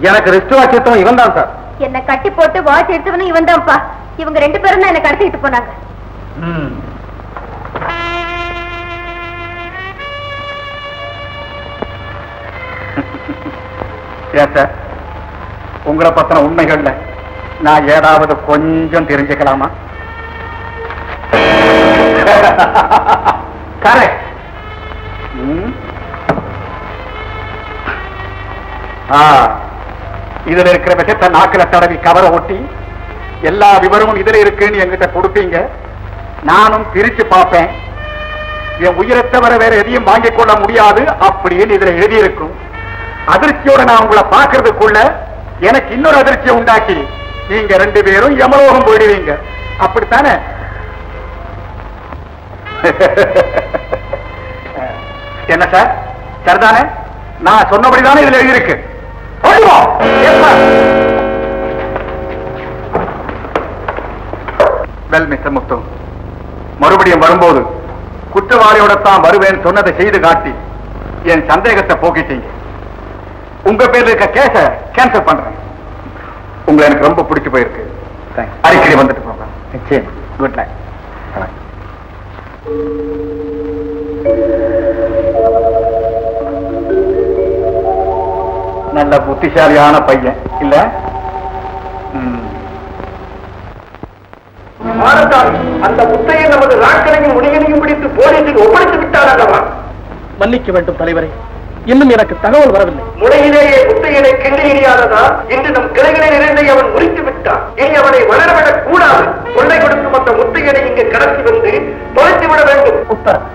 எனக்கு wrist watch எடுத்தவன் இவன் தான் சார். என்ன கட்டி போட்டு வாட்ச் எடுத்தவனும் இவன் தான்ப்பா. இவங்க 2 பேரும் தான் என்ன கடத்திட்டு போனாங்க. ஏன் சார், உங்களை பத்தின உண்மைகள்ல நான் ஏதாவது கொஞ்சம் தெரிஞ்சுக்கலாமா? கரெக்ட். இதுல இருக்கிற விஷயத்தை நாக்கில தடவி கவரை ஒட்டி எல்லா விவரமும் இதுல இருக்குன்னு என்கிட்ட கொடுப்பீங்க. நானும் பிரிச்சு பார்ப்பேன். என் உயிரை தவிர வேற எதையும் வாங்கிக் கொள்ள முடியாது அப்படின்னு இதுல எழுதியிருக்கும். அதிர்ச்சியோட நான் உங்களை பார்க்கறதுக்குள்ள எனக்கு இன்னொரு அதிர்ச்சியை உண்டாக்கி நீங்க 2 பேரும் யமலோகம் போயிடுவீங்க. அப்படித்தானே? என்ன சார், சரிதானே? நான் சொன்னபடிதானே இதுல எழுதியிருக்கு. வெல் மிஸ்டர் முத்து, மறுபடியும் வரும்போது குற்றவாளியோட தான் வருவேன் சொன்னதை செய்து காட்டி என் சந்தேகத்தை போக்கிட்டீங்க. உங்க பேர்ல இருக்க கேஸ கேன்சல் பண்றேன். உங்களை எனக்கு ரொம்ப பிடிச்சு போயிருக்கு. அடிக்கடி வந்துட்டு போங்க. நிச்சயம். Good night. நல்ல புத்திசாலியான பையன் இல்ல? அந்த முத்தையை நமது ராக்கனையும் முடியனையும் பிடித்து போலீசில் ஒப்படைத்து விட்டார் அல்லவா? மன்னிக்க வேண்டும் தலைவரே, இன்னும் எனக்கு தகவல் வரவில்லை. முறையிலேயே முத்தையனை கிண்டி எறியாததா இன்று நம் கிளைகளில் இருந்து அவன் முறித்து விட்டான். இனி அவனை வளரவிடக் கூடாது. கொள்ளை கொடுக்கும் அந்த முத்தையனை இங்கு கடத்தி வந்து தொலைத்து விட வேண்டும். உத்தரவு.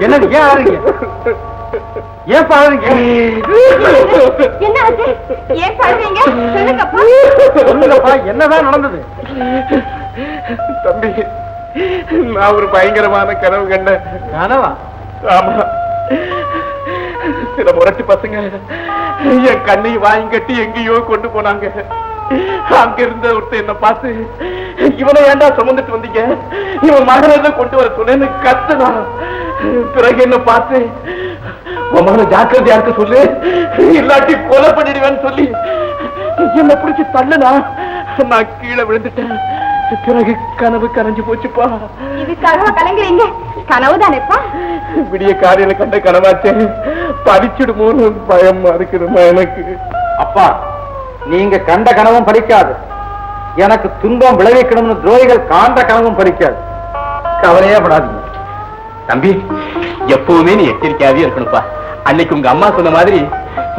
என்னது? ஏன் ஆறீங்க? ஏன் பாருங்க? என்ன ஆச்சு? ஏன் பாருங்க? சொல்லுங்கப்பா. சொல்லுங்கப்பா, என்னதான் நடந்தது? தம்பி, நான் ஒரு பயங்கரமான கனவு கண்டேன். கனவா? ஆமா. சில முரட்டு பசங்க என் கண்ணை வாங்கி கட்டி எங்கேயோ கொண்டு போனாங்க. அங்க இருந்த ஒருத்தர் என்ன பார்த்து, இவனை ஏண்டா சுமந்துட்டு வந்தீங்க, இவன் மகனை கொண்டு வர சொன்னேன்னு கத்துனா. பிறகு என்ன பார்த்து, உன் மகனை ஜாக்கிரதையா இருக்க சொல்லு, இல்லாட்டி கொலை பண்ணிடுவேன்னு சொல்லி என்ன பிடிச்சி தள்ளுனா. நான் கீழே விழுந்துட்டேன். பிறகு கனவு கரைஞ்சு போச்சுப்பா. இதுக்காக கலங்குறீங்க? கனவு தானேப்பா? விடிய காலையில கண்ட கனவாச்சே, பறிச்சிடுமோன்னு பயமா இருக்குதுமா எனக்கு. அப்பா, நீங்க கண்ட கனவும் பறிக்காது, எனக்கு துன்பம் விளைவிக்கணும்னு துரோகிகள் காண்ட கனவும் பறிக்காது. கவலையே படாதீங்க தம்பி. எப்பவுமே நீ எச்சரிக்கையாவே இருக்கணும்ப்பா. அன்னைக்கு உங்க அம்மா சொன்ன மாதிரி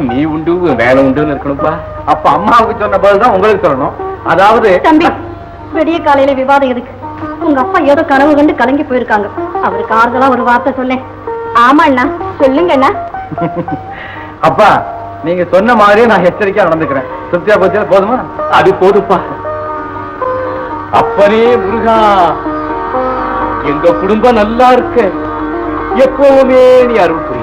நீ உண்டு வேலை உண்டுன்னு இருக்கணும்ப்பா. அப்ப அம்மாவுக்கு சொன்ன பதில் தான் உங்களுக்கு சொல்லணும். அதாவது தம்பி, விடிய காலையில விவாதம் எதுக்கு? உங்க அப்பா ஏதோ கனவு கண்டு கலங்கி போயிருக்காங்க. அவருக்கு ஆறுதலா ஒரு வார்த்தை சொன்னேன். ஆமா அண்ணா, சொல்லுங்க அண்ணா. அப்பா, நீங்க சொன்ன மாதிரியே நான் எச்சரிக்கையா நடந்துக்கிறேன். சுத்தியா போச்சா? போதுமா? அது போதுப்பா. அப்பனே முருகா, எங்க குடும்பம் நல்லா இருக்க எப்பவுமே நீ அருள் புரி.